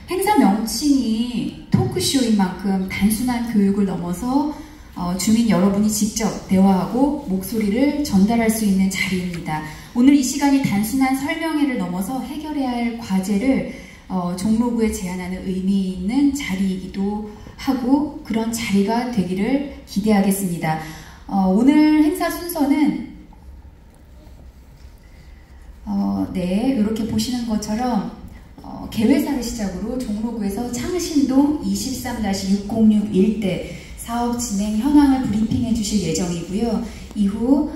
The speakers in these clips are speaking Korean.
행사 명칭이 토크쇼인 만큼 단순한 교육을 넘어서 주민 여러분이 직접 대화하고 목소리를 전달할 수 있는 자리입니다. 오늘 이 시간이 단순한 설명회를 넘어서 해결해야 할 과제를 종로구에 제안하는 의미 있는 자리이기도 하고 그런 자리가 되기를 기대하겠습니다. 오늘 행사 순서는 네, 이렇게 보시는 것처럼 개회사를 시작으로 종로구에서 창신동 23-606 일대 사업 진행 현황을 브리핑해 주실 예정이고요. 이후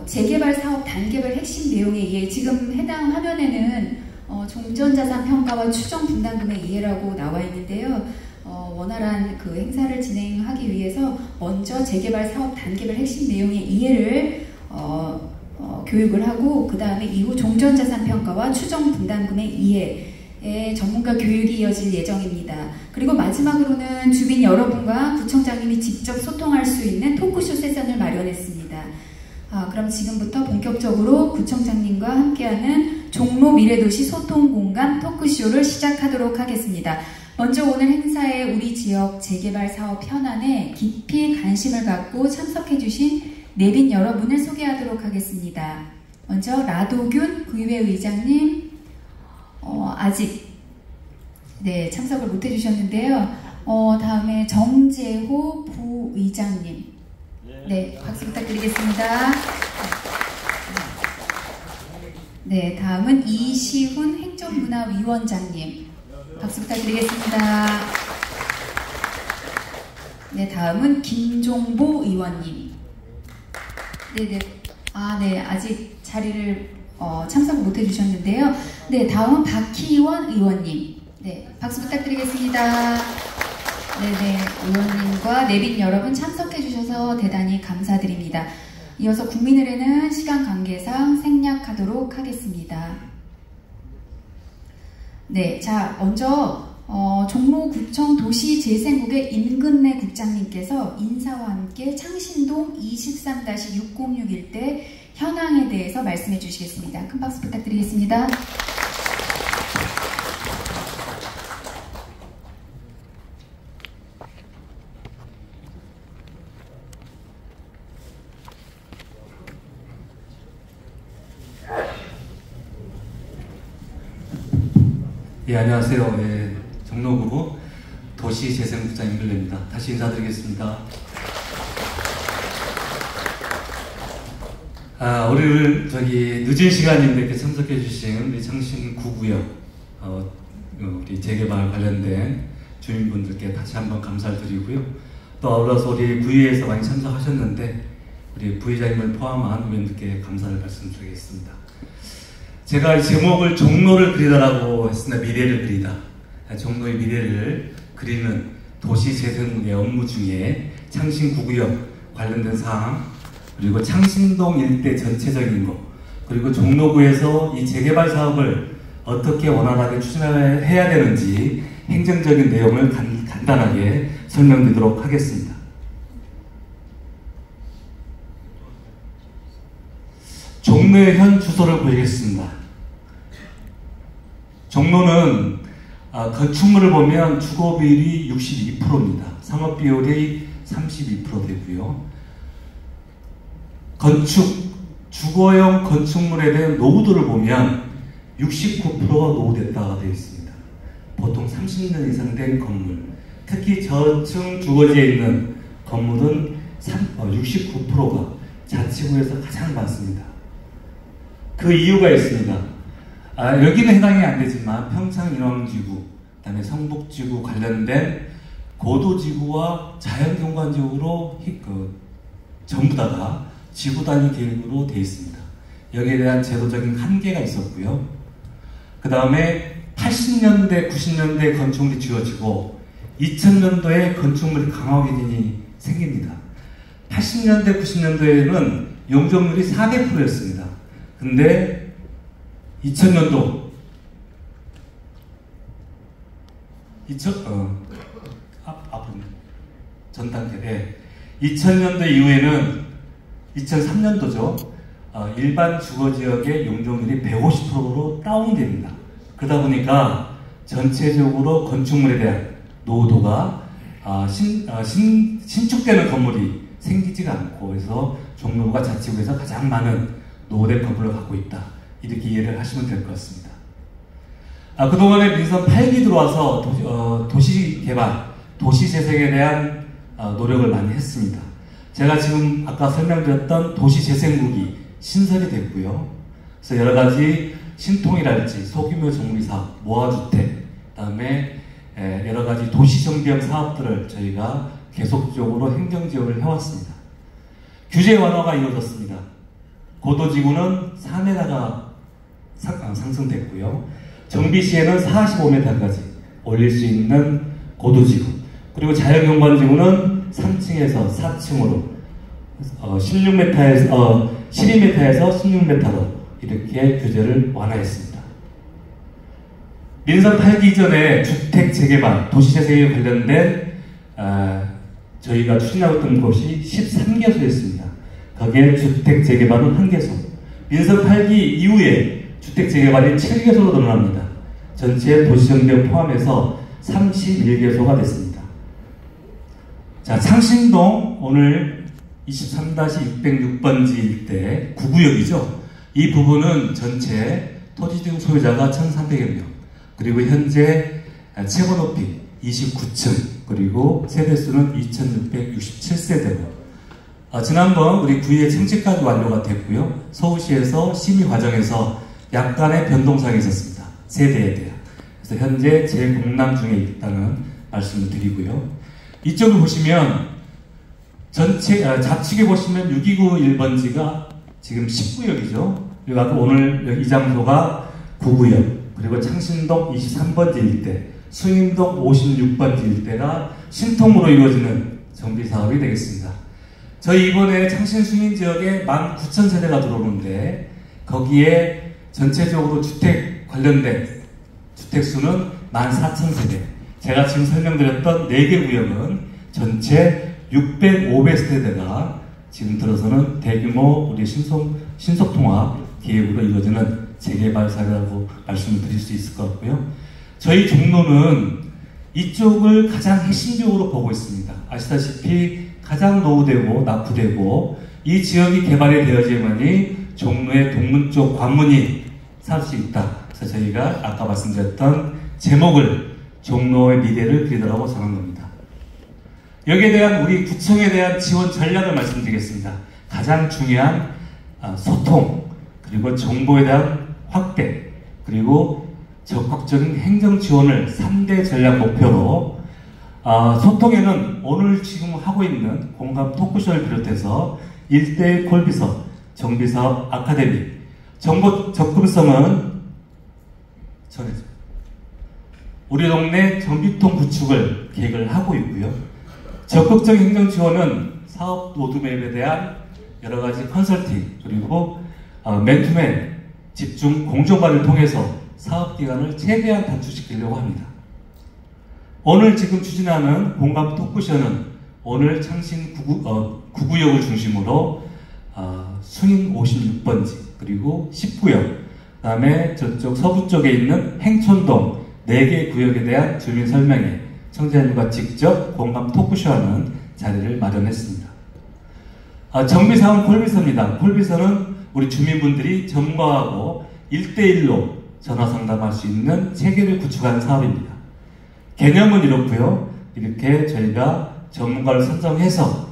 재개발 사업 단계별 핵심 내용에 의해 지금 해당 화면에는 종전자산 평가와 추정 분담금의 이해라고 나와 있는데요. 원활한 그 행사를 진행하기 위해서 먼저 재개발 사업 단계별 핵심 내용의 이해를 교육을 하고 그 다음에 이후 종전자산 평가와 추정 분담금의 이해의 전문가 교육이 이어질 예정입니다. 그리고 마지막으로는 주민 여러분과 구청장님이 직접 소통할 수 있는 토크쇼 세션을 마련했습니다. 그럼 지금부터 본격적으로 구청장님과 함께하는 종로 미래도시 소통공감 토크쇼를 시작하도록 하겠습니다. 먼저 오늘 행사에 우리 지역 재개발 사업 현안에 깊이 관심을 갖고 참석해주신 내빈 여러분을 소개하도록 하겠습니다. 먼저 라도균 구의회 의장님 아직 참석을 못 해주셨는데요. 다음에 정재호 부의장님 박수 부탁드리겠습니다. 네, 다음은 이시훈 행정문화위원장님 박수 부탁드리겠습니다. 네, 다음은 김종보 의원님. 네, 아직 자리를 참석 못 해주셨는데요. 네, 다음은 박희원 의원님. 네, 박수 부탁드리겠습니다. 네네, 의원님과 내빈 여러분 참석해주셔서 대단히 감사드립니다. 이어서 국민의례는 시간 관계상 생략하도록 하겠습니다. 네, 자, 먼저 종로구청 도시재생국의 임근래 국장님께서 인사와 함께 창신동 23-606 일대 현황에 대해서 말씀해 주시겠습니다. 큰 박수 부탁드리겠습니다. 예, 안녕하세요. 종로구 도시재생국장 임근래입니다. 다시 인사드리겠습니다. 오늘 늦은 시간인데 이렇게 참석해 주신 우리 창신 9구역 우리 재개발 관련된 주민분들께 다시 한번 감사를 드리고요. 또 아울러서 우리 구의회에서 많이 참석하셨는데 우리 부의장님을 포함한 의원님들께 감사를 말씀드리겠습니다. 제가 제목을 종로를 그리다라고 했습니다. 미래를 그리다. 종로의 미래를 그리는 도시재생국의 업무 중에 창신 9구역 관련된 사항, 그리고 창신동 일대 전체적인 것, 그리고 종로구에서 이 재개발 사업을 어떻게 원활하게 추진해야 되는지 행정적인 내용을 간단하게 설명드리도록 하겠습니다. 종로의 현 주소를 보이겠습니다. 종로는 건축물을 보면 주거 비율이 62%입니다. 상업 비율이 32% 되고요. 주거용 건축물에 대한 노후도를 보면 69%가 노후됐다가 되어 있습니다. 보통 30년 이상 된 건물, 특히 저층 주거지에 있는 건물은 69%가 자치구에서 가장 많습니다. 그 이유가 있습니다. 여기는 해당이 안 되지만 평창인왕지구, 그 다음에 성북지구 관련된 고도지구와 자연경관지구로 전부 다가 지구단위 계획으로 되어 있습니다. 여기에 대한 제도적인 한계가 있었고요. 그 다음에 80년대, 90년대 건축물이 지어지고 2000년도에 건축물이 강화기준이 생깁니다. 80년대, 90년도에는 용적률이 400%였습니다. 근데 2000년도 전 단계 2000년도 이후에는 2003년도죠. 일반 주거지역의 용적률이 150%로 다운됩니다. 그러다 보니까 전체적으로 건축물에 대한 노후도가 신축되는 건물이 생기지가 않고, 그래서 종로가 자치구에서 가장 많은 노후된 건물을 갖고 있다, 이렇게 이해를 하시면 될 것 같습니다. 그동안에 민선 8기 들어와서 도시개발, 도시재생에 대한 노력을 많이 했습니다. 제가 지금 아까 설명드렸던 도시재생국이 신설이 됐고요. 그래서 여러가지 신통이랄지 소규모 정비사업, 모아주택, 그 다음에 여러가지 도시정비형 사업들을 저희가 계속적으로 행정지원을 해왔습니다. 규제 완화가 이루어졌습니다. 고도지구는 4m가 상승됐고요. 정비시에는 45m까지 올릴 수 있는 고도지구, 그리고 자연경관지구는 3층에서 4층으로 12m에서 16m로 이렇게 규제를 완화했습니다. 민선 8기 이전에 주택 재개발, 도시재생에 관련된 저희가 추진하고 있던 곳이 13개소였습니다. 거기에 주택 재개발은 1개소. 민선 8기 이후에 주택 재개발이 7개소로 늘어납니다. 전체 도시정비를 포함해서 31개소가 됐습니다. 자, 창신동 오늘 23-606번지 일대 구구역이죠. 이 부분은 전체 토지등 소유자가 1,300여 명, 그리고 현재 최고 높이 29층, 그리고 세대수는 2,667세대고, 지난번 우리 구의회 청지까지 완료가 됐고요. 서울시에서 심의 과정에서 약간의 변동사항이 있었습니다. 세대에 대한. 그래서 현재 제일 공람 중에 있다는 말씀을 드리고요. 이쪽을 보시면 전체 좌측에 보시면 629 1번지가 지금 19역이죠. 그리고 아까 오늘 이 장소가 9구역, 그리고 창신동 23번지 일대, 수인동 56번지 일대가 신통으로 이루어지는 정비사업이 되겠습니다. 저희 이번에 창신 수인지역에 19,000세대가 들어오는데, 거기에 전체적으로 주택 관련된 주택수는 14,000세대. 제가 지금 설명드렸던 4개 구역은 전체 600, 500세대가 지금 들어서는 대규모 우리 신속통합 계획으로 이루어지는 재개발 사례라고 말씀을 드릴 수 있을 것 같고요. 저희 종로는 이쪽을 가장 핵심적으로 보고 있습니다. 아시다시피 가장 노후되고 낙후되고 이 지역이 개발이 되어야지만이 종로의 동문 쪽 관문이 살 수 있다. 그래서 저희가 아까 말씀드렸던 제목을 종로의 미래를 그리더라고 정한 겁니다. 여기에 대한 우리 구청에 대한 지원 전략을 말씀드리겠습니다. 가장 중요한 소통, 그리고 정보에 대한 확대, 그리고 적극적인 행정 지원을 3대 전략 목표로, 소통에는 오늘 지금 하고 있는 공감 토크쇼를 비롯해서 1대1 콜비서, 정비사업 아카데미, 정보 접근성은 우리 동네 전비통 구축을 계획을 하고 있고요. 적극적인 행정 지원은 사업 로드맵에 대한 여러가지 컨설팅, 그리고 맨투맨 집중 공정관을 통해서 사업기간을 최대한 단축시키려고 합니다. 오늘 지금 추진하는 공감 토크쇼는 오늘 창신 9구역을 중심으로 순인 56번지, 그리고 10구역, 그 다음에 저쪽 서부 쪽에 있는 행촌동 4개 구역에 대한 주민 설명회, 청자님과 직접 공감 토크쇼하는 자리를 마련했습니다. 정비사업은 콜비서입니다. 콜비서는 우리 주민분들이 전문가하고 1대1로 전화 상담할 수 있는 체계를 구축한 사업입니다. 개념은 이렇고요. 이렇게 저희가 전문가를 선정해서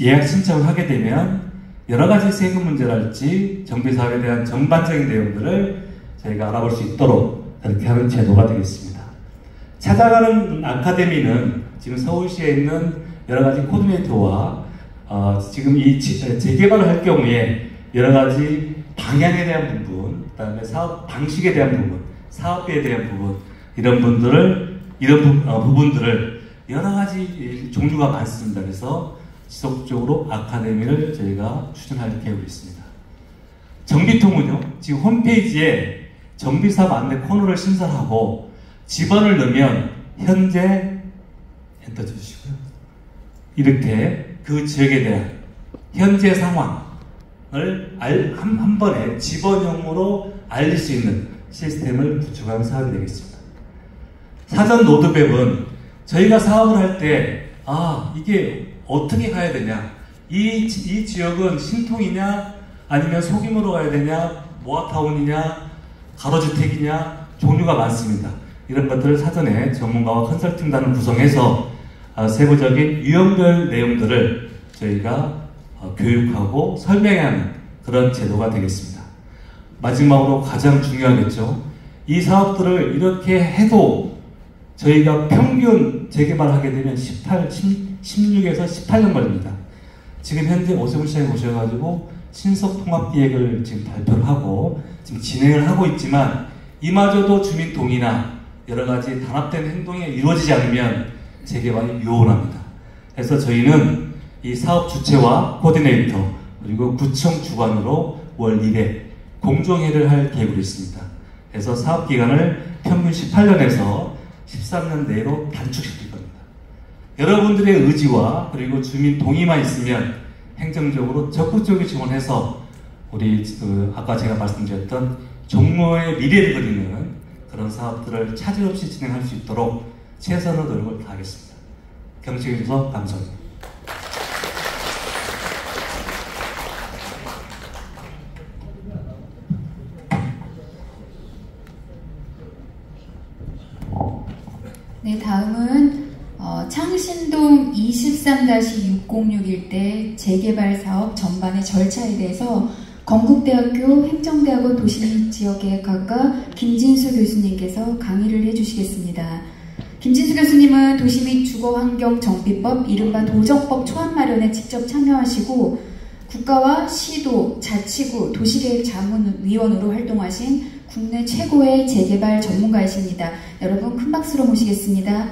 예약 신청을 하게 되면 여러가지 세금 문제랄지 정비사업에 대한 전반적인 내용들을 저희가 알아볼 수 있도록 그렇게 하는 제도가 되겠습니다. 찾아가는 아카데미는 지금 서울시에 있는 여러가지 코디네이터와 지금 이 재개발을 할 경우에 여러가지 방향에 대한 부분, 그 다음에 사업 방식에 대한 부분, 사업비에 대한 부분, 이런 부분들을 여러가지 종류가 많습니다. 그래서 지속적으로 아카데미를 저희가 추진할 계획이 있습니다. 정비통은요, 지금 홈페이지에 정비사업 안내 코너를 신설하고 지번을 넣으면 현재 엔터 주시고요. 이렇게 그 지역에 대한 현재 상황을 한 번에 지번형으로 알릴 수 있는 시스템을 구축하는 사업이 되겠습니다. 사전 로드맵은 저희가 사업을 할 때, 이게 어떻게 가야 되냐, 이 지역은 신통이냐, 아니면 소규모로 가야 되냐, 모아타운이냐, 가로주택이냐, 종류가 많습니다. 이런 것들을 사전에 전문가와 컨설팅단을 구성해서 세부적인 유형별 내용들을 저희가 교육하고 설명해야 하는 그런 제도가 되겠습니다. 마지막으로 가장 중요하겠죠. 이 사업들을 이렇게 해도 저희가 평균 재개발하게 되면 16에서 18년 걸립니다. 지금 현재 오세훈 시장이 오셔가지고 신속통합기획을 지금 발표를 하고 지금 진행을 하고 있지만, 이마저도 주민 동의나 여러가지 단합된 행동이 이루어지지 않으면 재개발이 요원합니다. 그래서 저희는 이 사업 주체와 코디네이터 그리고 구청 주관으로 월 1회 공정회를 할 계획으로 있습니다. 그래서 사업기간을 평균 18년에서 13년 내로 단축시킬 겁니다. 여러분들의 의지와 그리고 주민 동의만 있으면 행정적으로 적극적으로 지원해서 우리 아까 제가 말씀드렸던 종로의 미래를 그리는 그런 사업들을 차질 없이 진행할 수 있도록 최선의 노력을 다하겠습니다. 경청해 주셔서 감사합니다. 네, 다음은 창신동 23-606 일대 재개발 사업 전반의 절차에 대해서 건국대학교 행정대학원 도시지역계획학과 김진수 교수님께서 강의를 해주시겠습니다. 김진수 교수님은 도시 및 주거환경정비법, 이른바 도정법 초안 마련에 직접 참여하시고 국가와 시도, 자치구, 도시계획자문위원으로 활동하신 국내 최고의 재개발 전문가이십니다. 여러분 큰 박수로 모시겠습니다.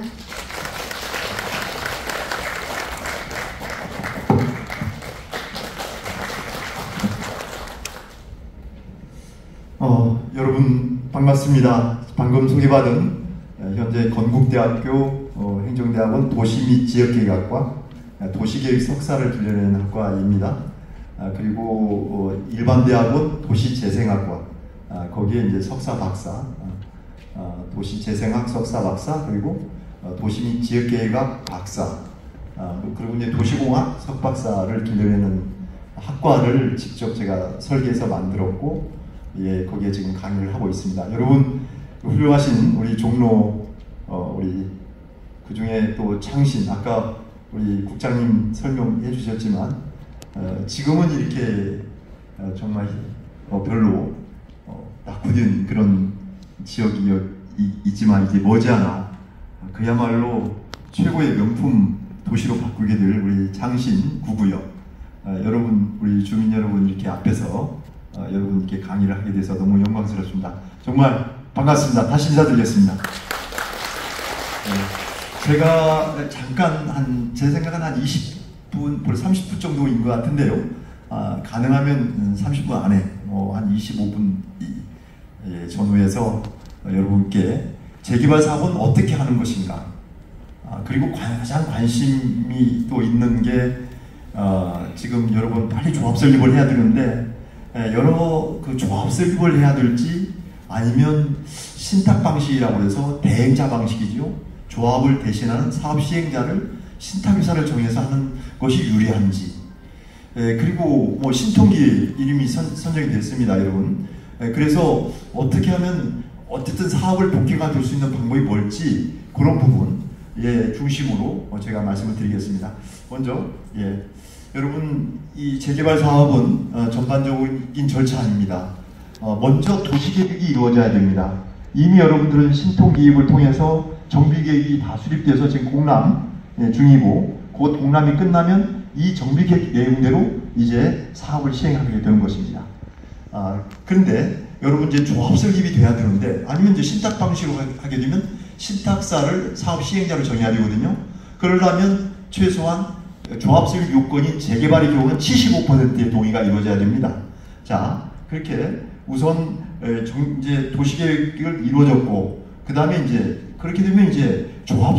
여러분 반갑습니다. 방금 소개받은 현재 건국대학교 행정대학원 도시 및 지역계획학과 도시계획 석사를 들려내는 학과입니다. 그리고 일반대학원 도시재생학과 거기에 이제 석사 박사, 도시재생학 석사 박사, 그리고 도시 및 지역계획학 박사, 그리고 이제 도시공학 석박사를 들려내는 학과를 직접 제가 설계해서 만들었고, 거기에 지금 강의를 하고 있습니다. 여러분 훌륭하신 우리 종로, 우리 그 중에 또 창신, 아까 우리 국장님 설명해 주셨지만 지금은 이렇게 정말 별로 낙후된 그런 지역이 있지만 이제 머지않아 그야말로 최고의 명품 도시로 바꾸게 될 우리 창신 9구역, 여러분 우리 주민 여러분 이렇게 앞에서 여러분께 강의를 하게 돼서 너무 영광스럽습니다. 정말 반갑습니다. 다시 인사드리겠습니다. 제가 잠깐 제 생각은 한 20분, 벌써 30분 정도인 것 같은데요. 가능하면 30분 안에 한 25분 전후에서 여러분께 재개발 사업은 어떻게 하는 것인가, 그리고 가장 관심이 또 있는 게 지금 여러분 빨리 조합 설립을 해야 되는데 여러 그 조합 설립을 해야 될지 아니면 신탁 방식이라고 해서 대행자 방식이죠. 조합을 대신하는 사업 시행자를 신탁유사를 정해서 하는 것이 유리한지, 그리고 뭐 신통기 이름이 선정이 됐습니다, 여러분. 그래서 어떻게 하면 어쨌든 사업을 본격화 될 수 있는 방법이 뭘지 그런 부분 중심으로 제가 말씀을 드리겠습니다. 먼저 여러분 이 재개발 사업은 전반적인 절차입니다. 먼저 도시계획이 이루어져야 됩니다. 이미 여러분들은 신통기획을 통해서 정비계획이 다 수립돼서 지금 공람 중이고, 곧 공람이 끝나면 이 정비계획 내용대로 이제 사업을 시행하게 되는 것입니다. 그런데 여러분 이제 조합 설립이 돼야 되는데, 아니면 이제 신탁 방식으로 하게 되면 신탁사를 사업 시행자로 정해야 되거든요. 그러려면 최소한 조합 설립 요건인 재개발의 경우는 75%의 동의가 이루어져야 됩니다. 자, 그렇게 우선 이제 도시계획을 이루어졌고, 그 다음에 이제 그렇게 되면 이제 조합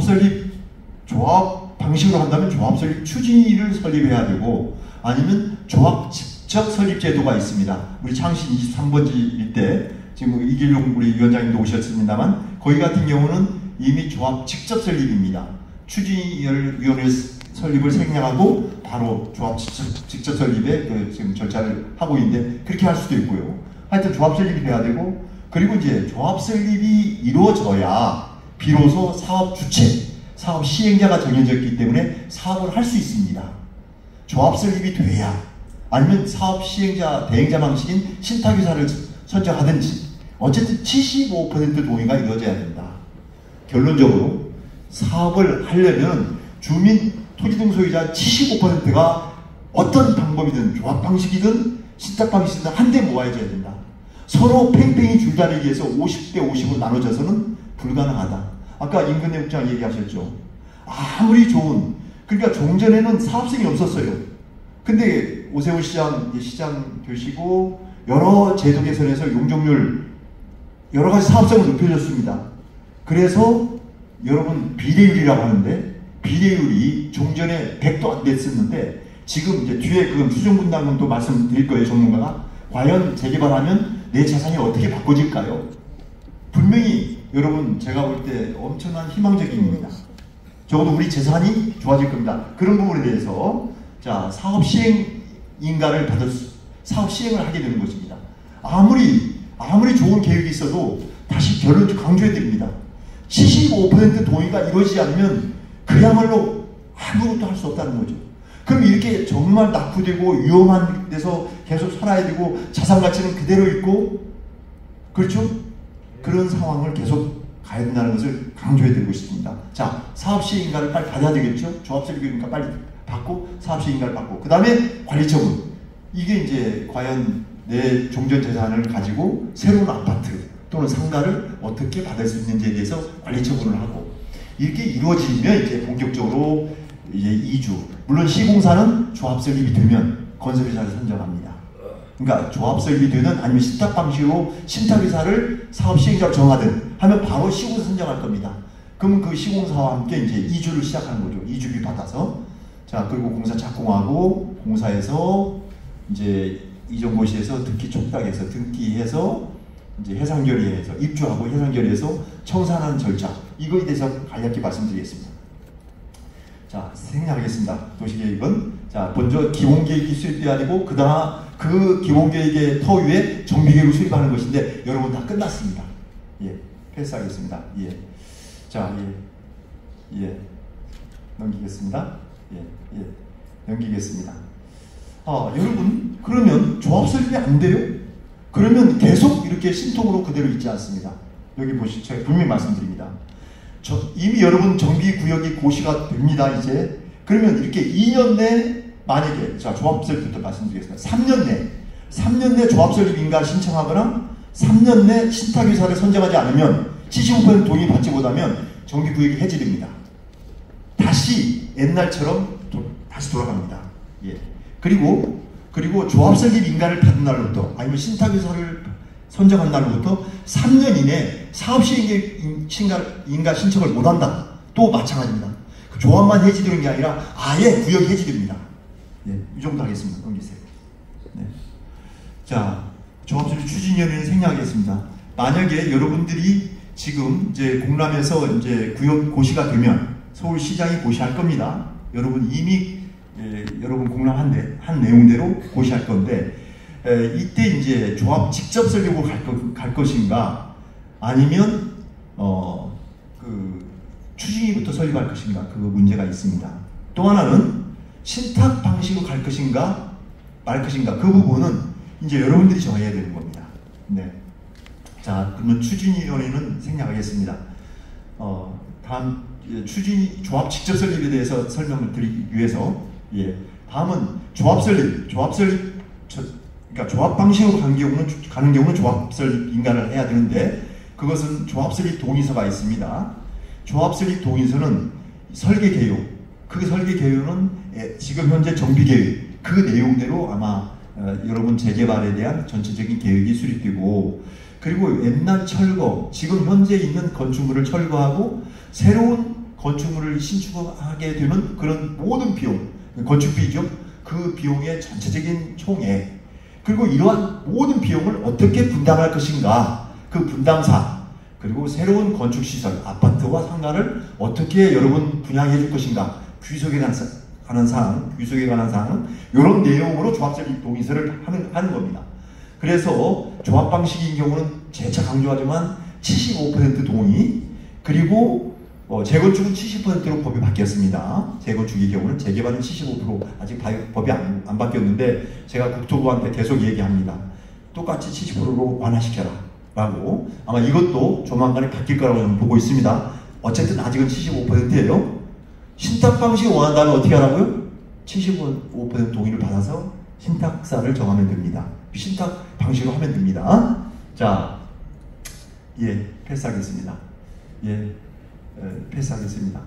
방식으로 한다면 조합 설립 추진위를 설립해야 되고, 아니면 조합 직접 설립 제도가 있습니다. 우리 창신 23번지일 때 지금 이길용 우리 위원장님도 오셨습니다만, 거기 같은 경우는 이미 조합 직접 설립입니다. 추진위원회 설립을 생략하고 바로 조합 직접 설립에 지금 절차를 하고 있는데 그렇게 할 수도 있고요. 하여튼 조합 설립이 돼야 되고, 그리고 이제 조합 설립이 이루어져야 비로소 사업 주체, 사업 시행자가 정해졌기 때문에 사업을 할 수 있습니다. 조합 설립이 돼야, 아니면 사업 시행자, 대행자 방식인 신탁유사를 선정하든지, 어쨌든 75% 동의가 이루어져야 된다. 결론적으로 사업을 하려면 주민 토지등 소유자 75%가 어떤 방법이든, 조합 방식이든 신탁 방식이든 한데 모아줘야 된다. 서로 팽팽히 줄다리기해서 50대 50으로 나눠져서는 불가능하다. 아까 임근혜 국장 얘기하셨죠. 아무리 좋은, 그러니까 종전에는 사업성이 없었어요. 근데 오세훈 시장 되시고 여러 제도 개선에서 용적률 여러 가지 사업성을 높여줬습니다. 그래서 여러분 비례율이라고 하는데, 비례율이 종전에 100도 안 됐었는데 지금 이제 뒤에 그 수정분담금도 말씀드릴 거예요, 전문가가. 과연 재개발하면 내 재산이 어떻게 바꿔질까요? 분명히 여러분 제가 볼 때 엄청난 희망적입니다. 적어도 우리 재산이 좋아질 겁니다. 그런 부분에 대해서 자, 사업 시행인가를 사업 시행을 하게 되는 것입니다. 아무리 좋은 계획이 있어도 다시 결론 강조해 드립니다. 75% 동의가 이루어지지 않으면 그야말로 아무것도 할 수 없다는 거죠. 그럼 이렇게 정말 낙후되고 위험한 데서 계속 살아야 되고 자산 가치는 그대로 있고, 그렇죠? 그런 상황을 계속 가야 된다는 것을 강조해 드리고 싶습니다. 자, 사업 시행인가를 빨리 받아야 되겠죠? 조합 설립인가 빨리 받고 사업 시행인가를 받고, 그 다음에 관리처분. 이게 이제 과연 내 종전 재산을 가지고 새로운 아파트 또는 상가를 어떻게 받을 수 있는지에 대해서 관리처분을 하고, 이렇게 이루어지면 이제 본격적으로 이제 이주, 물론 시공사는 조합 설립이 되면 건설회사를 선정합니다. 그러니까 조합 설립이 되든 아니면 신탁 방식으로 신탁회사를 사업 시행자로 정하든 하면 바로 시공사 선정할 겁니다. 그러면 그 시공사와 함께 이제 이주를 시작하는 거죠. 이주비 받아서. 자, 그리고 공사 착공하고 공사에서 이제 이전고시에서 등기 촉탁해서 등기해서 이제 해상결의해서 입주하고 해상결의해서 청산하는 절차, 이거에 대해서 간략히 말씀드리겠습니다. 자, 생략하겠습니다. 도시계획은 자, 먼저 기본계획이 수립돼야 되고 그 기본계획의 터 위에 정비계획을 수립하는 것인데 여러분 다 끝났습니다. 예, 패스하겠습니다. 예, 자, 예, 넘기겠습니다. 예, 넘기겠습니다. 여러분, 그러면 조합 설립이 안 돼요? 그러면 계속 이렇게 신통으로 그대로 있지 않습니다. 여기 보시죠. 제가 분명히 말씀드립니다. 이미 여러분 정비구역이 고시가 됩니다, 이제. 그러면 이렇게 2년 내, 만약에, 자, 조합 설립부터 말씀드리겠습니다. 3년 내 조합 설립 인가 신청하거나 3년 내 신탁유사를 선정하지 않으면 75% 동의 받지 못하면 정비구역이 해지됩니다. 다시 옛날처럼 다시 돌아갑니다. 예. 그리고 조합 설립 인가를 받은 날로부터 아니면 신탁유사를 선정한 날로부터 3년 이내 사업 시행 인가 신청을 못한다. 또 마찬가지입니다. 그 조합만 해지되는 게 아니라 아예 구역이 해지됩니다. 예, 이 정도 하겠습니다. 넘기세요. 네. 자, 조합 설립 추진위원회는 생략하겠습니다. 만약에 여러분들이 지금 이제 공람에서 이제 구역 고시가 되면 서울시장이 고시할 겁니다. 여러분 이미 여러분 공람한 한 내용대로 고시할 건데, 이때 이제 조합 직접 설립으로 갈 것인가, 아니면 그 추진위부터 설립할 것인가, 그 문제가 있습니다. 또 하나는 신탁 방식으로 갈 것인가 말 것인가, 그 부분은 이제 여러분들이 정해야 되는 겁니다. 네. 자, 그러면 추진위원회는 생략하겠습니다. 다음 조합 직접 설립에 대해서 설명을 드리기 위해서, 예, 다음은 조합 설립. 그러니까 조합 방식으로 가는 경우는 조합 설립 인가를 해야 되는데, 그것은 조합 설립 동의서가 있습니다. 조합 설립 동의서는 설계 개요. 그 설계 개요는 지금 현재 정비 계획, 그 내용대로 아마 여러분 재개발에 대한 전체적인 계획이 수립되고, 그리고 옛날 철거, 지금 현재 있는 건축물을 철거하고 새로운 건축물을 신축하게 되는 그런 모든 비용, 건축비죠. 그 비용의 전체적인 총액, 그리고 이러한 모든 비용을 어떻게 분담할 것인가, 그 분담사, 그리고 새로운 건축시설, 아파트와 상가를 어떻게 여러분 분양해 줄 것인가, 귀속에 관한 사항, 이런 내용으로 조합설립 동의서를 하는 겁니다. 그래서 조합 방식인 경우는 재차 강조하지만 75% 동의, 그리고 재건축은 70%로 법이 바뀌었습니다. 재건축의 경우는, 재개발은 75%, 아직 법이 안 바뀌었는데 제가 국토부한테 계속 얘기합니다. 똑같이 70%로 완화시켜라 라고. 아마 이것도 조만간에 바뀔 거라고 저는 보고 있습니다. 어쨌든 아직은 75%예요. 신탁 방식을 원한다면 어떻게 하라고요? 75% 동의를 받아서 신탁사를 정하면 됩니다. 신탁 방식으로 하면 됩니다. 자, 패스하겠습니다. 패스하겠습니다.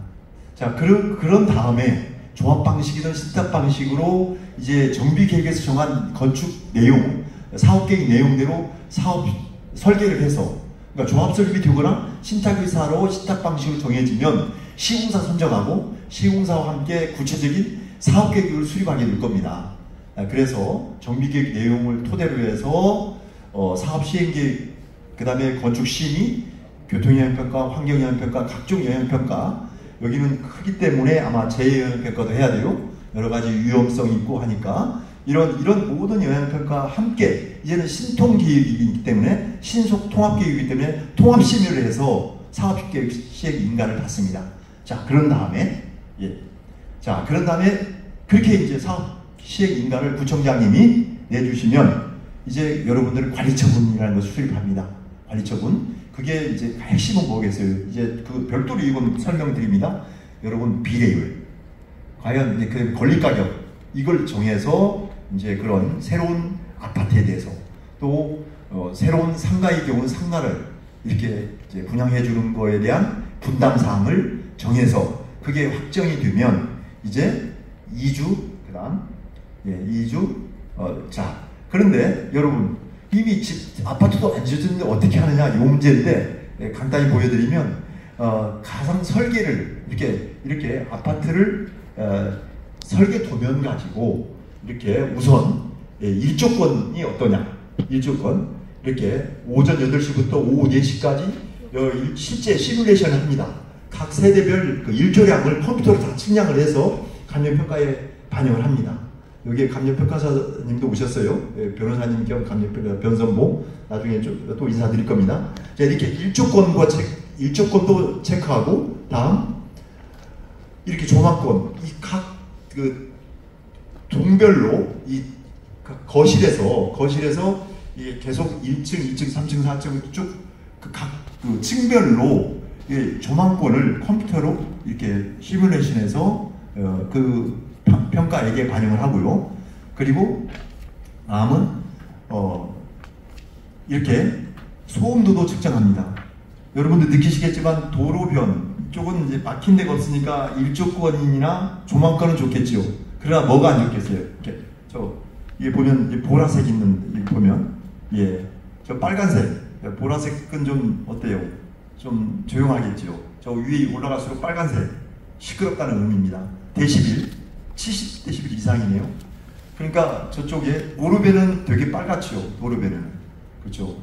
자, 그런 다음에 조합 방식이든 신탁 방식으로 이제 정비 계획에서 정한 건축 내용, 사업 계획 내용대로 사업 설계를 해서, 그러니까 조합 설립이 되거나 신탁 의사로 신탁 방식으로 정해지면 시공사 선정하고 시공사와 함께 구체적인 사업 계획을 수립하게 될 겁니다. 그래서 정비 계획 내용을 토대로 해서 사업 시행 계획, 그 다음에 건축 심의, 교통영향평가, 환경영향평가, 각종 영향평가, 여기는 크기 때문에 아마 재영향평가도 해야 돼요. 여러가지 위험성이 있고 하니까 이런 모든 영향평가와 함께 이제는 신통계획이기 때문에, 신속통합계획이기 때문에 통합심의를 해서 사업계획 시행 인가를 받습니다. 자, 그런 다음에 그렇게 이제 사업 시행 인가를 구청장님이 내주시면 이제 여러분들은 관리처분이라는 것을 수립합니다. 관리처분. 그게 이제 핵심은 뭐겠어요? 이제 그 별도로 이건 설명드립니다. 여러분, 비례율, 과연 이제 그 권리가격, 이걸 정해서 이제 그런 새로운 아파트에 대해서, 또 새로운 상가의 경우는 상가를 이렇게 이제 분양해 주는 거에 대한 분담 사항을 정해서 그게 확정이 되면 이제 2주, 그다음 2주. 자, 그런데 여러분, 이미 아파트도 안 지어졌는데 어떻게 하느냐, 이 문제인데 간단히 보여드리면, 가상 설계를 이렇게 아파트를 설계 도면 가지고 이렇게 우선 일조권이 어떠냐, 일조권 이렇게 오전 8시부터 오후 4시까지 실제 시뮬레이션을 합니다. 각 세대별 그 일조량을 컴퓨터로 다 측량을 해서 감정평가에 반영을 합니다. 여기에 감정평가사님도 오셨어요. 변호사님 겸 감정평가 변선보, 나중에 또 인사드릴 겁니다. 자, 이렇게 일조권도 체크하고, 다음 이렇게 조망권, 이 각 그 동별로 이 거실에서 이게 계속 1층, 2층, 3층, 4층 쭉 각 그 층별로 조망권을 컴퓨터로 이렇게 시뮬레이션해서 그 평가액에 반영을 하고요. 그리고 다음은 이렇게 소음도도 측정합니다. 여러분들 느끼시겠지만 도로변 쪽은 이제 막힌 데가 없으니까 일조권이나 조망권은 좋겠지요. 그러나 뭐가 안 좋겠어요? 이렇게 이게 보면 이 보라색 있는, 이 보면 저 빨간색, 보라색은 좀 어때요? 좀 조용하겠죠. 저 위에 올라갈수록 빨간색, 시끄럽다는 의미입니다. 데시빌 70데시벨 이상이네요. 그러니까 저쪽에 도로변은 되게 빨갛죠. 도로변은, 그렇죠.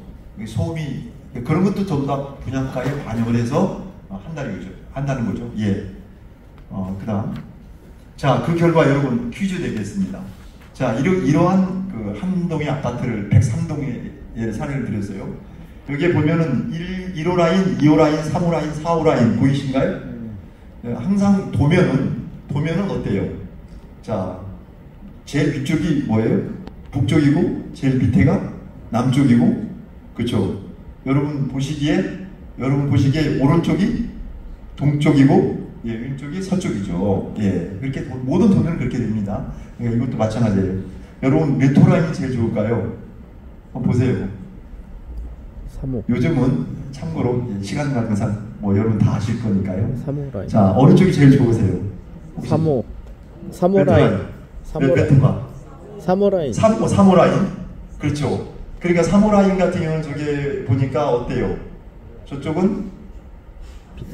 소음이, 그런 것도 전부 다 분양가에 반영을 해서 한다는 거죠. 그다음, 자, 그 결과 여러분 퀴즈 되겠습니다. 자, 이러한 그 한 동의 아파트를 103동의 사례를 드렸어요. 여기에 보면은 1호 라인, 2호 라인, 3호 라인, 4호 라인 보이신가요? 항상 도면은 어때요? 자, 제일 위쪽이 뭐예요? 북쪽이고, 제일 밑에가 남쪽이고, 그렇죠? 여러분 보시기에 오른쪽이 동쪽이고, 왼쪽이 서쪽이죠. 그렇게 모든 도면은 그렇게 됩니다. 그러니까 이것도 마찬가지예요. 여러분 몇 호 라인이 제일 좋을까요? 한번 보세요. 3호. 요즘은 참고로 시간 관계상 여러분 다 아실 거니까요. 3호 라인. 자, 어느 쪽이 제일 좋으세요? 3호 라인. 3호 라인. 3호 라인. 그렇죠. 그러니까 3호 라인 같은 경우는 저게 보니까 어때요? 저쪽은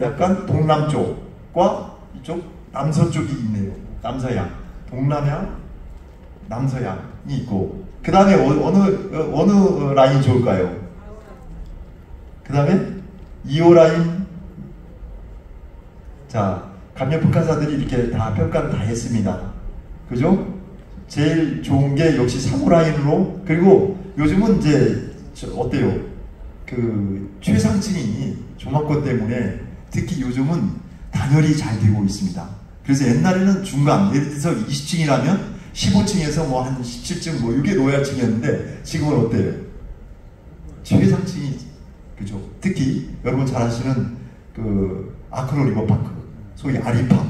약간 동남쪽과 이쪽 남서쪽이 있네요. 남서양, 동남양, 남서양이 있고, 그 다음에 어느 라인이 좋을까요? 그 다음에 2호 라인. 자, 감염 평가사들이 이렇게 다 평가를 다 했습니다. 그죠? 제일 좋은 게 역시 3호 라인으로. 그리고 요즘은 이제 어때요? 그 최상층이 종합권 때문에 특히 요즘은 단열이 잘 되고 있습니다. 그래서 옛날에는 중간, 예를 들어서 20층이라면 15층에서 뭐 한 17층 뭐 이게 노야층이었는데 지금은 어때요? 최상층이, 그죠? 특히 여러분 잘 아시는 그 아크로 리버파크, 소위 아리파,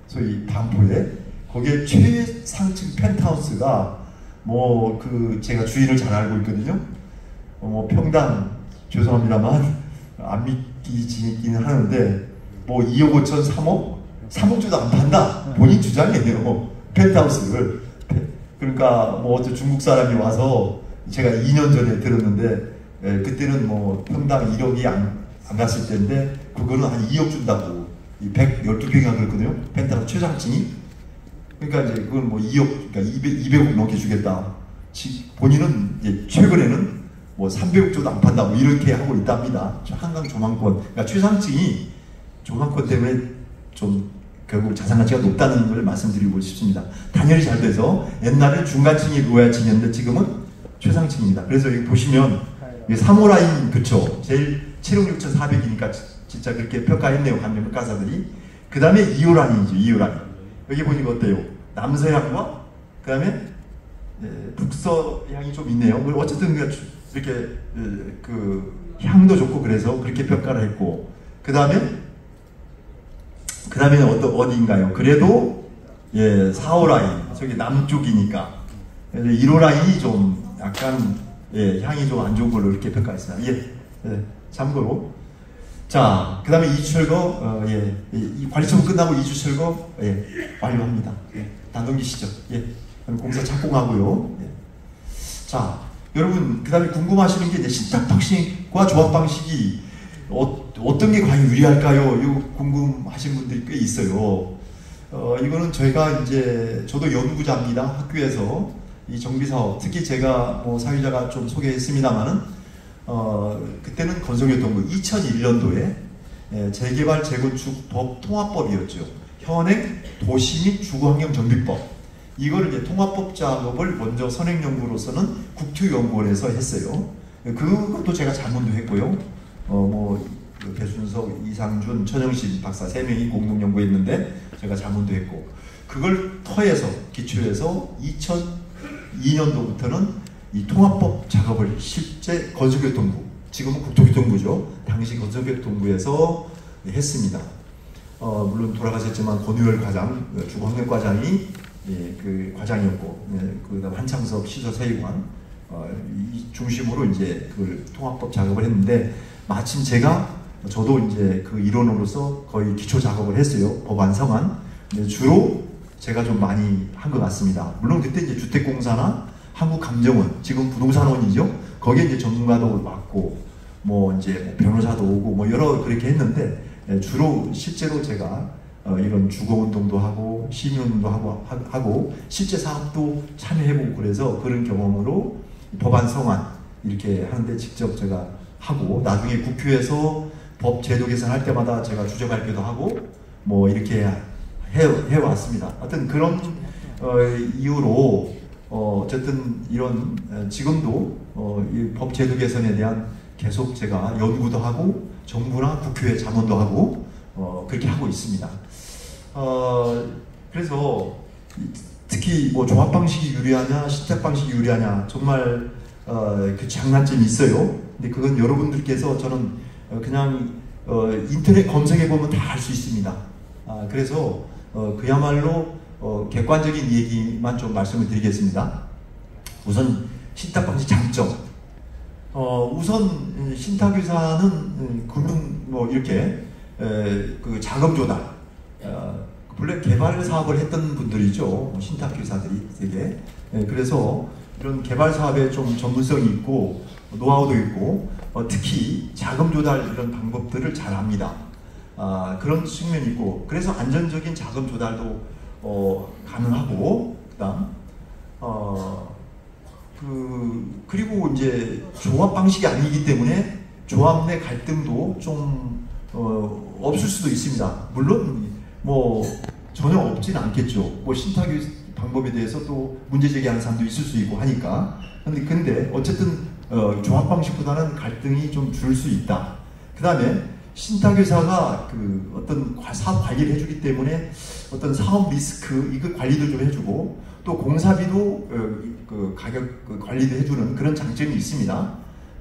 소위 반포에 거기에 최상층 펜트하우스가 뭐 그 제가 주인을 잘 알고 있거든요. 뭐 평당 죄송합니다만 안 믿기지긴 하는데 뭐 2억 5천 3억? 3억 주도 안 판다. 본인 주장이에요. 펜트하우스를. 그러니까 뭐 어째 중국 사람이 와서 제가 2년 전에 들었는데 그때는 뭐 평당 1억이 안 갔을 때인데 그거는 한 2억 준다고. 112평이나 그랬거든요. 펜트하우스 최상층이. 그러니까 이제 그건 뭐 2억, 그러니까 200억 넘게 주겠다. 본인은 이제 최근에는 뭐 300억 줘도 안 판다. 뭐 이렇게 하고 있답니다. 한강 조망권. 그러니까 최상층이 조망권 때문에 좀 결국 자산 가치가 높다는 걸 말씀드리고 싶습니다. 단열이 잘 돼서 옛날에는 중간층이 노야층이었는데 지금은 최상층입니다. 그래서 여기 보시면 3호 라인, 그쵸? 제일 7억 6,400이니까 진짜 그렇게 평가했네요. 감염 평가사들이. 그 다음에 2호 라인이죠. 2호 라인. 여기 보니까 어때요? 남서향과 그 다음에 북서향이 좀 있네요. 어쨌든 이렇게 그 향도 좋고 그래서 그렇게 평가를 했고, 그 다음에는 어디인가요? 그래도 4호 라인 저기 남쪽이니까 1호 라인이 좀 약간 향이 좀 안 좋은 걸로 이렇게 평가했습니다. 참고로. 자, 그 다음에 2주 철거, 이 관리처분 끝나고 2주 철거, 완료합니다. 다 넘기시죠. 공사 착공하고요. 자, 여러분, 그 다음에 궁금하시는 게 이제 신탁 방식과 조합 방식이 어떤 게 과연 유리할까요? 이거 궁금하신 분들이 꽤 있어요. 이거는 저희가 이제, 저도 연구자입니다. 학교에서 이 정비사업, 특히 제가 뭐 사회자가 좀 소개했습니다만은, 그때는 건설교통부 2001년도에 재개발 재건축 법 통합법이었죠. 현행 도시 및 주거환경정비법. 이거를 이제 통합법 작업을 먼저 선행연구로서는 국토연구원에서 했어요. 그것도 제가 자문도 했고요. 배순석, 이상준, 천영신 박사 3명이 공동 연구했는데 제가 자문도 했고, 그걸 터해서 기초해서 2002년도부터는 이 통합법 작업을 실제 건설교통부, 지금은 국토교통부죠. 당시 건설교통부에서 했습니다. 물론 돌아가셨지만 권유열 과장, 주거환경과장이 그 과장이었고, 그다음 한창섭 시설세의관 이 중심으로 이제 그 통합법 작업을 했는데, 마침 저도 이제 그 일원으로서 거의 기초 작업을 했어요. 법안 성안. 주로 제가 좀 많이 한 것 같습니다. 물론 그때 이제 주택공사나 한국감정원, 지금 부동산원이죠. 거기에 이제 전문가도 왔고, 이제 변호사도 오고, 여러 그렇게 했는데, 주로 실제로 제가 이런 주거운동도 하고, 시민운동도 하고, 실제 사업도 참여해보고 그래서 그런 경험으로 법안 성안 이렇게 하는데 직접 제가 하고, 나중에 국회에서 법 제도 개선할 때마다 제가 주제 발표도 하고, 이렇게 해왔습니다. 하여튼 그런 이유로 어쨌든 이런 지금도 이 법 제도 개선에 대한 계속 제가 연구도 하고 정부나 국회에 자문도 하고 그렇게 하고 있습니다. 그래서 특히 조합 방식이 유리하냐 신탁 방식이 유리하냐 정말 그 장단점이 있어요. 근데 그건 여러분들께서 저는 그냥 인터넷 검색해 보면 다 알 수 있습니다. 그래서 그야말로 객관적인 얘기만 좀 말씀을 드리겠습니다. 우선 신탁 방식 장점. 우선 신탁회사는 금융 이렇게 그 자금 조달, 본래 개발 사업을 했던 분들이죠. 신탁회사들이 되게. 그래서 이런 개발 사업에 좀 전문성이 있고 노하우도 있고 특히 자금 조달 이런 방법들을 잘 압니다. 그런 측면이 있고, 그래서 안전적인 자금 조달도 가능하고, 그다음 그리고 이제 조합 방식이 아니기 때문에 조합 내 갈등도 좀 없을 수도 있습니다. 물론 뭐 전혀 없진 않겠죠. 뭐 신탁의 방법에 대해서 또 문제 제기하는 사람도 있을 수 있고 하니까. 근데 어쨌든 조합 방식보다는 갈등이 좀 줄 수 있다. 그 다음에 신탁회사가 그 어떤 사업 관리를 해주기 때문에 어떤 사업 리스크 이거 관리도 좀 해주고 또 공사비도 그 가격 그 관리도 해주는 그런 장점이 있습니다.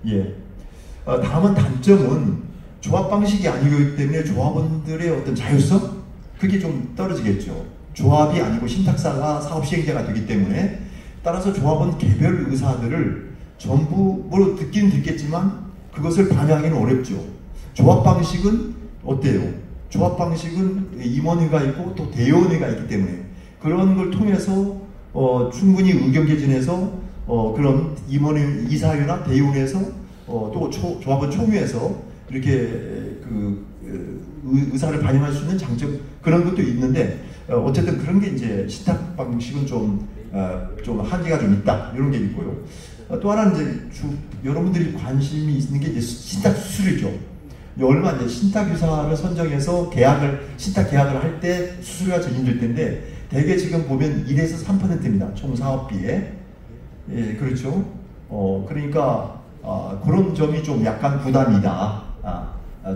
예. 다음은 단점은 조합 방식이 아니기 때문에 조합원들의 어떤 자율성 그게 좀 떨어지겠죠. 조합이 아니고 신탁사가 사업 시행자가 되기 때문에 따라서 조합원 개별 의사들을 전부 뭐 듣긴 듣겠지만 그것을 반영하기는 어렵죠. 조합 방식은 어때요? 조합 방식은 임원회가 있고 또 대의원회가 있기 때문에 그런 걸 통해서 충분히 의견 개진해서 그런 임원회 이사회나 대의원회에서 또 조합원 총회에서 이렇게 의사를 반영할 수 있는 장점 그런 것도 있는데 어쨌든 그런 게 이제 신탁 방식은 좀 한계가 좀 있다 이런 게 있고요. 또 하나는 이제 여러분들이 관심이 있는 게 이제 신탁 수수료죠. 얼마 이제 신탁유사를 선정해서 신탁 계약을 할 때 수수료가 적용될 텐데 대개 지금 보면 1에서 3%입니다. 총 사업비에. 예, 그렇죠. 그러니까 그런 점이 좀 약간 부담이다.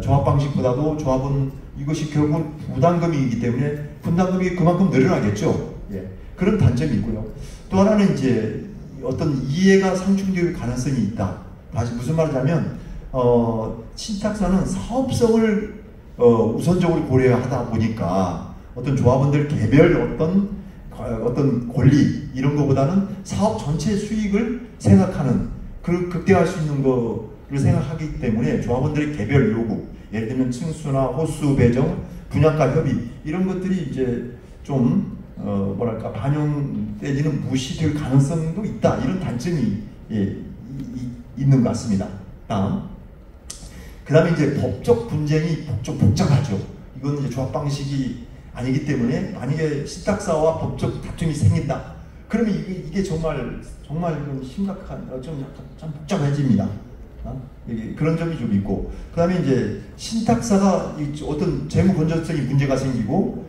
조합 방식보다도 조합은 이것이 결국 부담금이기 때문에 분담금이 그만큼 늘어나겠죠. 예, 그런 단점이 있고요. 또 하나는 이제 어떤 이해가 상충될 가능성이 있다. 다시 무슨 말이냐면 신탁사는 사업성을 우선적으로 고려하다 보니까 어떤 조합원들 개별 어떤 권리 이런 것보다는 사업 전체 수익을 생각하는 극대화할 수 있는 거를 생각하기 때문에 조합원들의 개별 요구 예를 들면 층수나 호수 배정, 분양가 협의 이런 것들이 이제 좀 뭐랄까 반영되지는 무시될 가능성도 있다 이런 단점이 있는 것 같습니다. 그 다음에 이제 법적 분쟁이 좀 복잡하죠. 이건 이제 조합 방식이 아니기 때문에 만약에 신탁사와 법적 다툼이 생긴다. 그러면 이게 정말 좀 심각한 좀 약간 좀 복잡해집니다. 그런 점이 좀 있고 그 다음에 이제 신탁사가 어떤 재무 건전성이 문제가 생기고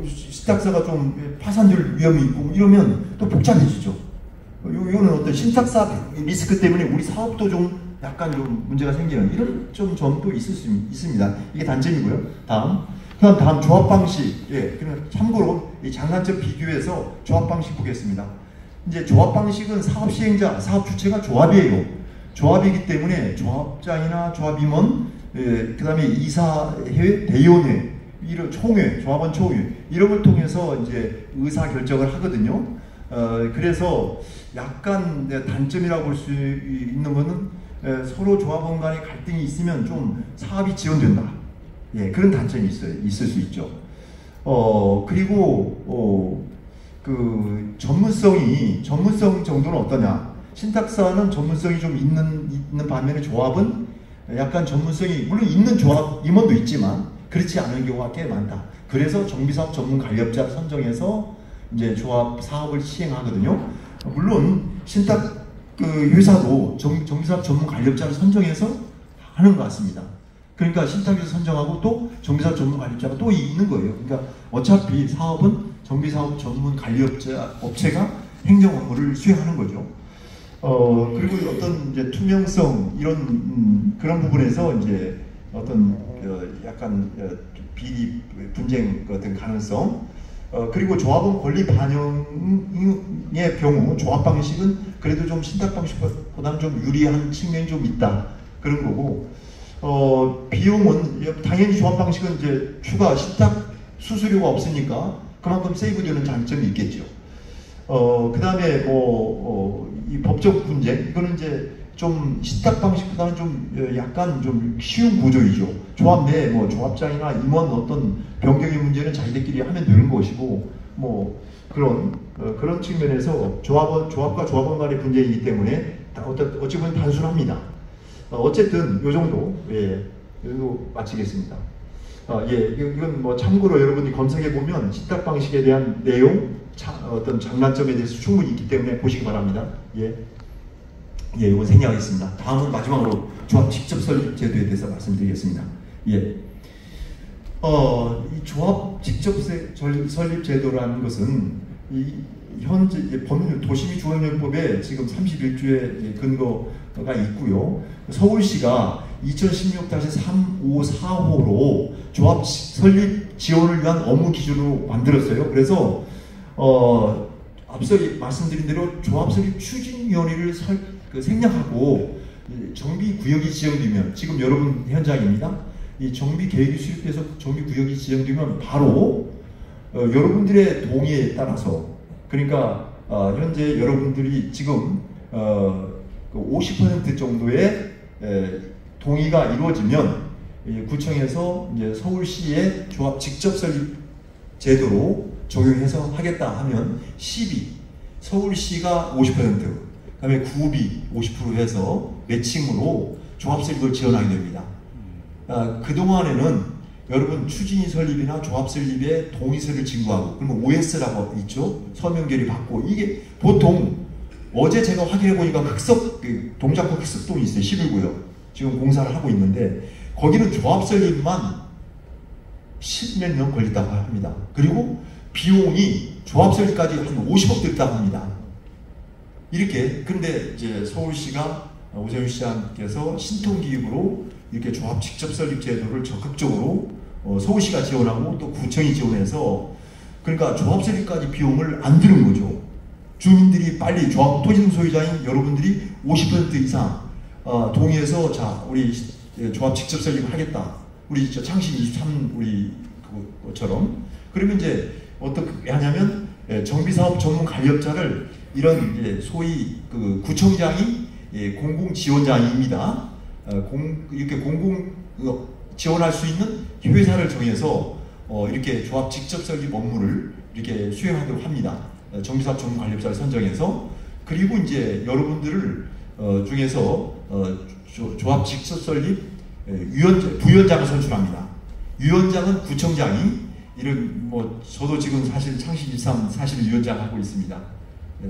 신탁사가 좀 파산될 위험이 있고 이러면 또 복잡해지죠. 이거는 어떤 신탁사 리스크 때문에 우리 사업도 좀 약간 좀 문제가 생기는 이런 좀 점도 있을 수 있습니다. 이게 단점이고요. 다음 조합 방식. 예, 그럼 참고로 이 장단점 비교해서 조합 방식 보겠습니다. 이제 조합 방식은 사업 시행자, 사업 주체가 조합이에요. 조합이기 때문에 조합장이나 조합 임원, 그 다음에 이사회, 대의원회, 이런 총회, 조합원 총회 이런 걸 통해서 이제 의사 결정을 하거든요. 그래서 약간 단점이라고 볼 수 있는 거는 서로 조합원 간의 갈등이 있으면 좀 사업이 지연된다. 예, 그런 단점이 있을 수 있죠. 그리고 그 전문성 정도는 어떠냐? 신탁사는 전문성이 좀 있는 반면에 조합은 약간 전문성이 물론 있는 조합 임원도 있지만 그렇지 않은 경우가 꽤 많다. 그래서 정비사업 전문 관리업자를 선정해서 이제 조합 사업을 시행하거든요. 물론 신탁 회사도 정비사업 전문 관리업자를 선정해서 하는 것 같습니다. 그러니까 신탁에서 선정하고 또 정비사업 전문 관리업자가 또 있는 거예요. 그러니까 어차피 사업은 정비사업 전문 관리업체가 행정 업무를 수행하는 거죠. 그리고 어떤 이제 투명성 이런 그런 부분에서 이제 어떤 약간 비리 분쟁 같은 가능성. 그리고 조합원 권리 반영의 경우 조합 방식은 그래도 좀 신탁 방식보다는 좀 유리한 측면이 좀 있다 그런 거고 비용은 당연히 조합 방식은 이제 추가 신탁 수수료가 없으니까 그만큼 세이브되는 장점이 있겠죠. 그 다음에 이 법적 분쟁 이거는 이제 좀 신탁 방식보다는 좀 약간 좀 쉬운 구조이죠. 조합 내 조합장이나 임원 어떤 변경의 문제는 자기들끼리 하면 되는 것이고 그런 측면에서 조합과 조합원 간의 분쟁이기 때문에 어찌 보면 단순합니다. 어쨌든 요 정도 여기로 마치겠습니다. 이건 참고로 여러분이 검색해 보면 신탁 방식에 대한 내용 어떤 장단점에 대해서 충분히 있기 때문에 보시기 바랍니다. 이건 생략하겠습니다. 다음은 마지막으로 조합 직접 설립 제도에 대해서 말씀드리겠습니다. 예. 이 조합 직접 설립 제도라는 것은 현재 도시민주원연법에 지금 31조의 근거가 있고요. 서울시가 2016-3545로 조합 설립 지원을 위한 업무 기준으로 만들었어요. 그래서 앞서 말씀드린 대로 조합 설립 추진위원회를 생략하고 정비구역이 지정되면, 지금 여러분 현장입니다. 이 정비계획이 수립돼서 정비구역이 지정되면 바로 여러분들의 동의에 따라서, 그러니까 현재 여러분들이 지금 50% 정도의 동의가 이루어지면 구청에서 이제 서울시의 조합 직접 설립 제도로 적용해서 하겠다 하면 시비, 서울시가 50%, 그다음에 구비 50% 해서 매칭으로 조합 설립을 지원하게 됩니다. 그동안에는 여러분 추진위 설립이나 조합 설립에 동의서를 진구하고, 그러면 OS라고 있죠. 서명 결의 받고, 이게 보통 어제 제가 확인해 보니까 동작구 흑석동이 있어요. 11구역. 지금 공사를 하고 있는데 거기는 조합 설립만 10몇 년 걸렸다고 합니다. 그리고 비용이 조합 설립까지 한 50억 들었다고 합니다. 이렇게. 근데 이제 서울시가 오세훈 시장께서 신통기획으로 이렇게 조합 직접 설립 제도를 적극적으로 서울시가 지원하고 또 구청이 지원해서, 그러니까 조합 설립까지 비용을 안 드는 거죠. 주민들이 빨리 토지등 소유자인 여러분들이 50% 이상 동의해서, 자 우리 조합 직접 설립하겠다, 우리 창신 23 우리 그것처럼. 그러면 이제 어떻게 하냐면 정비사업 전문 관리업자를, 이런 이제 소위 구청장이 공공지원장입니다. 이렇게 공공 지원할 수 있는 회사를 정해서 이렇게 조합 직접 설립 업무를 이렇게 수행하도록 합니다. 정비사업 전문 관리업자를 선정해서. 그리고 이제 여러분들을 중에서 조합 직접 설립 부위원장을 선출합니다. 위원장은 구청장이, 이런 저도 지금 사실 창신 23 사실 위원장 하고 있습니다.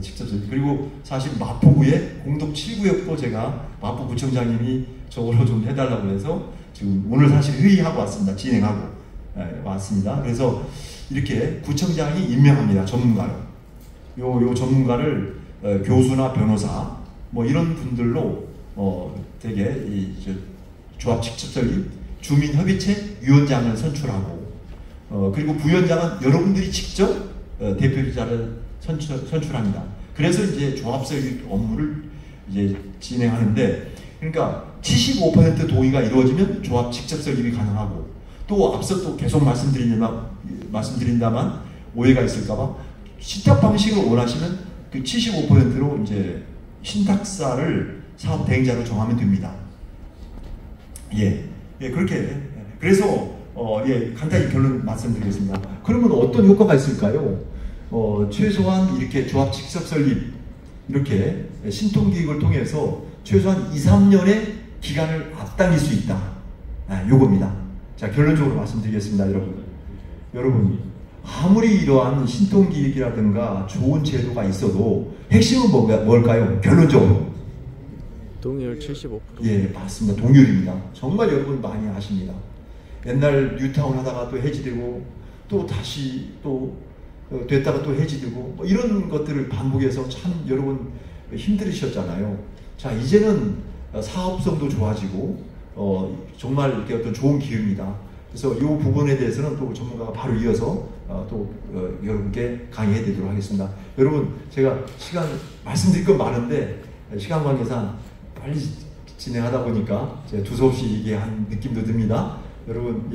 직접 설립. 그리고 사실 마포구에 공덕 7구역도 제가 마포구청장님이 저거로 좀 해달라고 해서 지금 오늘 사실 회의하고 왔습니다. 진행하고 왔습니다. 그래서 이렇게 구청장이 임명합니다. 전문가를. 요 전문가를 교수나 변호사 이런 분들로 되게 조합 직접 설립 주민협의체 위원장을 선출하고, 그리고 부위원장은 여러분들이 직접 대표자를 선출합니다. 그래서 이제 조합 설립 업무를 이제 진행하는데, 그러니까 75% 동의가 이루어지면 조합 직접 설립이 가능하고, 또 앞서 또 계속 말씀드린다만 오해가 있을까봐, 신탁 방식을 원하시면 그 75%로 이제 신탁사를 사업 대행자로 정하면 됩니다. 그렇게. 그래서 간단히 결론 말씀드리겠습니다. 그러면 어떤 효과가 있을까요? 최소한 이렇게 조합 직접 설립, 이렇게 신통기획을 통해서 최소한 2, 3년의 기간을 앞당길 수 있다. 요겁니다. 자, 결론적으로 말씀드리겠습니다, 여러분. 아무리 이러한 신통기획이라든가 좋은 제도가 있어도 핵심은 뭘까요? 결론적으로. 동의율 75%. 예, 맞습니다. 동의율입니다. 정말 여러분 많이 아십니다. 옛날 뉴타운 하다가 또 해지되고, 또 다시 또 됐다가 또 해지되고, 이런 것들을 반복해서 참 여러분 힘들으셨잖아요. 자, 이제는 사업성도 좋아지고 정말 이렇게 어떤 좋은 기회입니다. 그래서 이 부분에 대해서는 또 전문가가 바로 이어서 또 여러분께 강의해 드리도록 하겠습니다. 여러분, 제가 시간 말씀드릴 건 많은데 시간 관계상 빨리 진행하다 보니까 제가 두서없이 얘기한 느낌도 듭니다. 여러분,